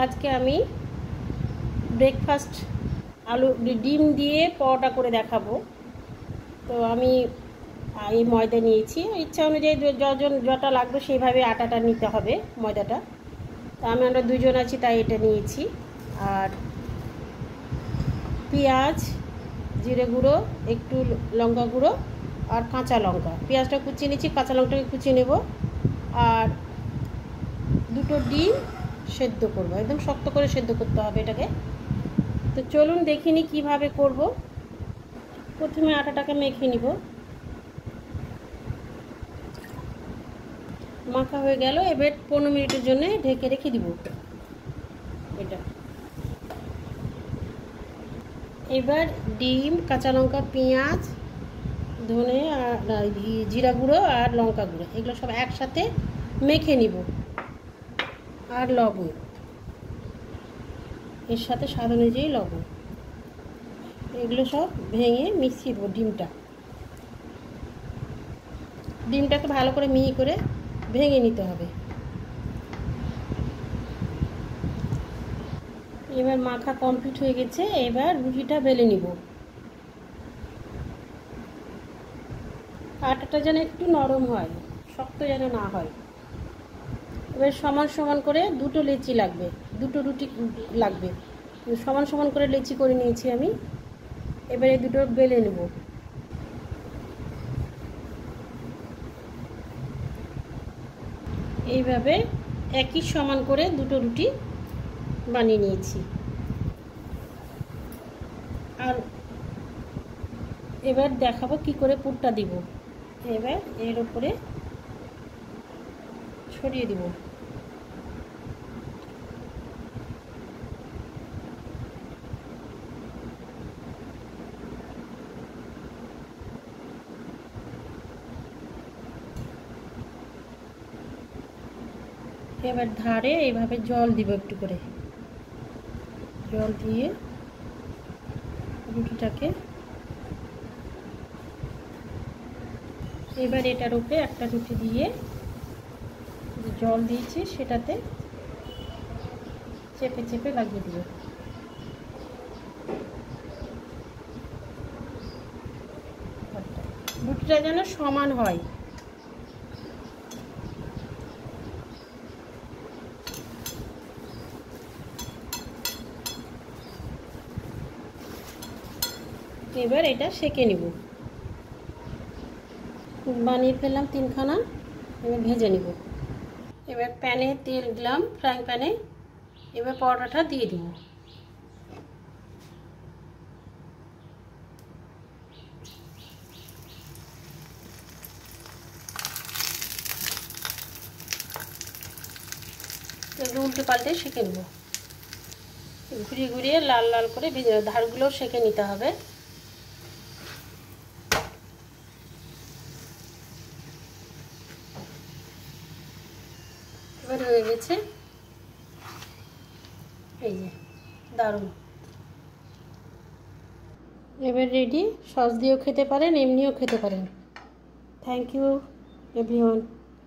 আজকে আমি ব্রেকফাস্ট আলু ডিম দিয়ে পরোটা করে দেখাবো। তো আমি এই ময়দা নিয়েছি, ইচ্ছা অনুযায়ী যটা লাগবে সেইভাবে আটাটা নিতে হবে ময়দাটা। তো আমরা দুজন আছি তাই এটা নিয়েছি। আর পেঁয়াজ, জিরে গুঁড়ো, একটু লঙ্কা গুঁড়ো আর কাঁচা লঙ্কা, পেঁয়াজটা কুচিয়ে নিচ্ছি, কাঁচা লঙ্কাটাকে কুচিয়ে নেব। আর দুটো ডিম সেদ্ধ করব, একদম শক্ত করে সেদ্ধ করতে হবে এটাকে। তো চলুন দেখিনি কিভাবে করব। প্রথমে আটাটাকে মেখে নিব। মাখা হয়ে গেল, এবার 15 মিনিটের জন্য ঢেকে রেখে দিব এটা। এবার ডিম, কাঁচা লঙ্কা, পেঁয়াজ, ধনে আর জিরা গুঁড়ো আর লঙ্কা গুঁড়ো এগুলো সব একসাথে মেখে নিব। আর লবণ, এর সাথে স্বাদ অনুযায়ী লবণ, এগুলো সব ভেঙে মিশিয়ে দেবো। ডিমটাকে ভালো করে মিহি করে ভেঙে নিতে হবে। এবার মাখা কমপ্লিট হয়ে গেছে, এবার রুটিটা বেলে নিব। আটাটা যেন একটু নরম হয়, শক্ত যেন না হয়। এবার সমান সমান করে দুটো লেচি লাগবে, দুটো রুটি লাগবে। সমান সমান করে লেচি করে নিয়েছি আমি। এবারে দুটো বেলে নেব। এইভাবে একই সমান করে দুটো রুটি বানিয়ে নিয়েছি। আর এবার দেখাবো কি করে পুরটা দিব। এবার এর উপরে ছড়িয়ে দিব। এবার ধারে এইভাবে জল দিব, একটু করে জল দিয়ে রুটিটাকে, এবার এটার উপরে একটা রুটি দিয়ে জল দিয়েছি সেটাতে চেপে চেপে লাগিয়ে দিব। রুটিটা যেন সমান হয়। এবার এটা সেঁকে নিব। বানিয়ে ফেললাম 3খানা, এবার ভেজে নিব। এবার প্যানে তেল দিলাম, ফ্রাইং প্যানে। এবার পরোটাটা দিয়ে দিব। এগুলো উল্টে পাল্টে সেঁকে নেব, ঘুরিয়ে ঘুরিয়ে লাল লাল করে ভেজে, ধারগুলো সেঁকে নিতে হবে। এবার হয়ে গেছে, এই যে দারুণ। এবার রেডি, সস দিয়েও খেতে পারেন, এমনিও খেতে পারেন। Thank you everyone.